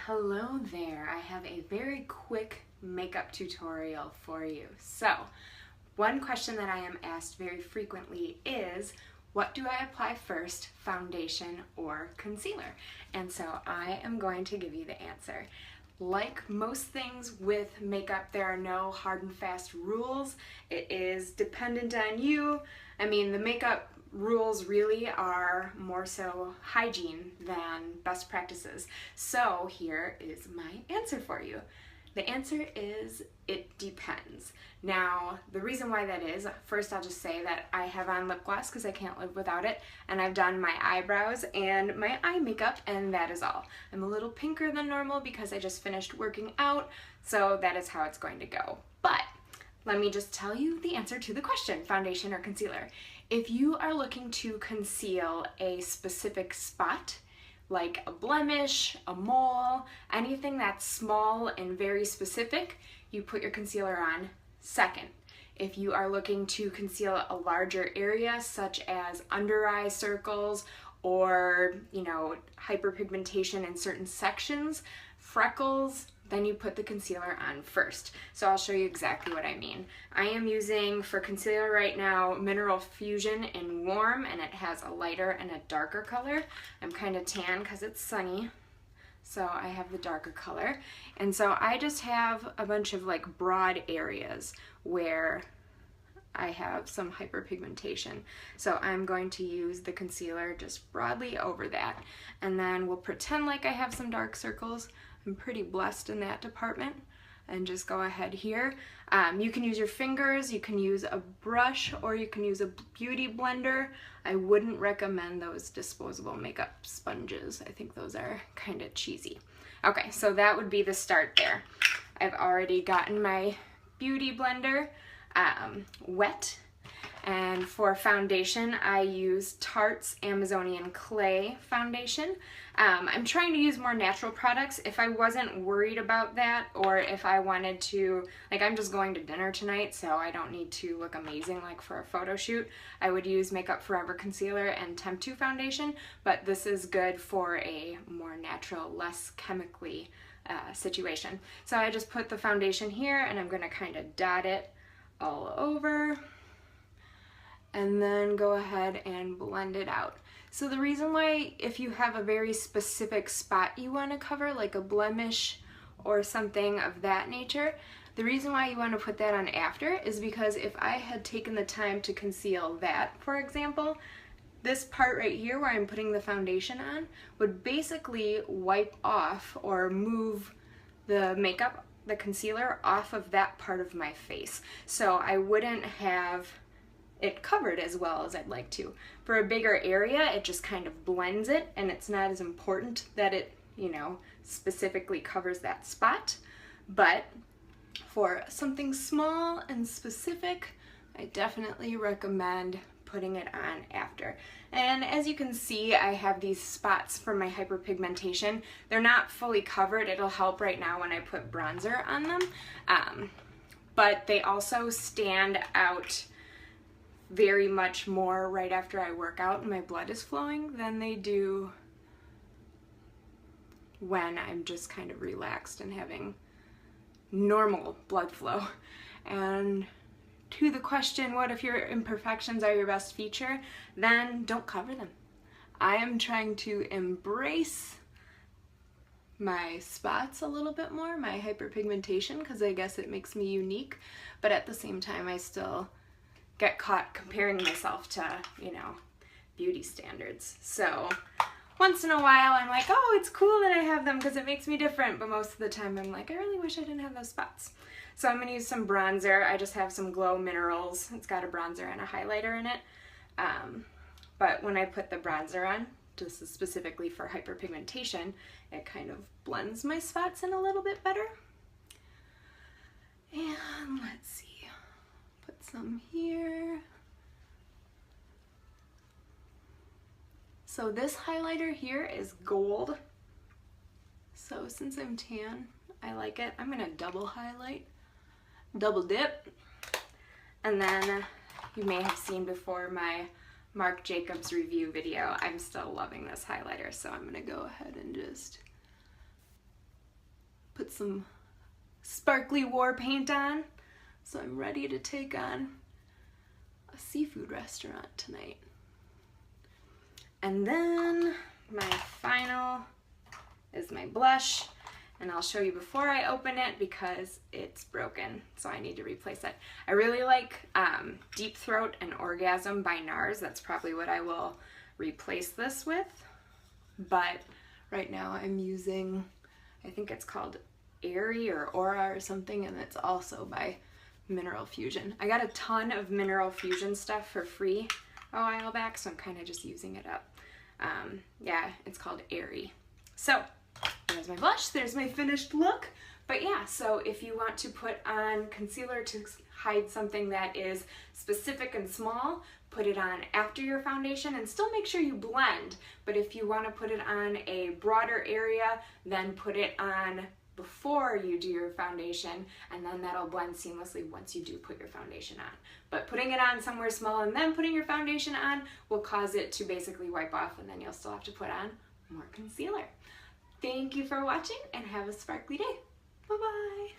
hello there. I have a very quick makeup tutorial for you. So, one question that I am asked very frequently is, what do I apply first, foundation or concealer? And so I am going to give you the answer. Like most things with makeup, there are no hard and fast rules. It is dependent on you. I mean, the makeup rules really are more so hygiene than best practices. So here is my answer for you. The answer is it depends. Now, the reason why that is, first I'll just say that I have on lip gloss because I can't live without it, and I've done my eyebrows and my eye makeup, and that is all. I'm a little pinker than normal because I just finished working out, so that is how it's going to go. But let me just tell you the answer to the question, foundation or concealer. If you are looking to conceal a specific spot, like a blemish, a mole, anything that's small and very specific, you put your concealer on second. If you are looking to conceal a larger area, such as under eye circles or, hyperpigmentation in certain sections, freckles, then you put the concealer on first. So I'll show you exactly what I mean. I am using, for concealer right now, Mineral Fusion in Warm, and it has a lighter and a darker color. I'm kind of tan because it's sunny, so I have the darker color. And so I just have a bunch of broad areas where I have some hyperpigmentation. So I'm going to use the concealer just broadly over that. And then we'll pretend like I have some dark circles. I'm pretty blessed in that department. And just go ahead here. You can use your fingers, you can use a brush, or you can use a beauty blender. I wouldn't recommend those disposable makeup sponges. I think those are kind of cheesy. Okay, so that would be the start there. I've already gotten my beauty blender wet. And for foundation, I use Tarte's Amazonian Clay foundation. I'm trying to use more natural products. If I wasn't worried about that, or if I wanted to, I'm just going to dinner tonight, so I don't need to look amazing for a photo shoot, I would use Makeup Forever concealer and Temp 2 foundation, but this is good for a more natural, less chemically situation. So I just put the foundation here, and I'm going to kind of dot it all over, and then go ahead and blend it out. So the reason why, if you have a very specific spot you want to cover, like a blemish or something of that nature, the reason why you want to put that on after is because if I had taken the time to conceal that, for example, this part right here where I'm putting the foundation on would basically wipe off or move the makeup, the concealer, off of that part of my face. So I wouldn't have it covered as well as I'd like to. For a bigger area, it just kind of blends it, and it's not as important that it, specifically covers that spot. But for something small and specific, I definitely recommend putting it on after. And as you can see, I have these spots for my hyperpigmentation. They're not fully covered. It'll help right now when I put bronzer on them. But they also stand out very much more right after I work out and my blood is flowing than they do when I'm just kind of relaxed and having normal blood flow. And to the question, what if your imperfections are your best feature? Then don't cover them. I am trying to embrace my spots a little bit more, my hyperpigmentation, because I guess it makes me unique, but at the same time I still get caught comparing myself to, beauty standards. So once in a while I'm like, oh, it's cool that I have them because it makes me different, but most of the time I'm like, I really wish I didn't have those spots. So I'm gonna use some bronzer. I just have some Glow Minerals. It's got a bronzer and a highlighter in it. But when I put the bronzer on, this is specifically for hyperpigmentation, it kind of blends my spots in a little bit better. And let's see. Put some here. So this highlighter here is gold. So since I'm tan, I like it. I'm gonna double highlight, double dip. And then you may have seen before my Marc Jacobs review video. I'm still loving this highlighter, so I'm gonna go ahead and just put some sparkly war paint on, so I'm ready to take on a seafood restaurant tonight. And then my final is my blush, and I'll show you before I open it because it's broken, so I need to replace it. I really like Deep Throat and Orgasm by NARS. That's probably what I will replace this with, but right now I'm using, I think it's called Airy or Aura or something, and it's also by Mineral Fusion. I got a ton of Mineral Fusion stuff for free a while back, so I'm kind of just using it up. Yeah, it's called Airy. So there's my blush, there's my finished look. But yeah, so if you want to put on concealer to hide something that is specific and small, put it on after your foundation and still make sure you blend. But if you want to put it on a broader area, then put it on before you do your foundation, and then that'll blend seamlessly once you do put your foundation on. But putting it on somewhere small and then putting your foundation on will cause it to basically wipe off, and then you'll still have to put on more concealer. Thank you for watching and have a sparkly day. Bye-bye.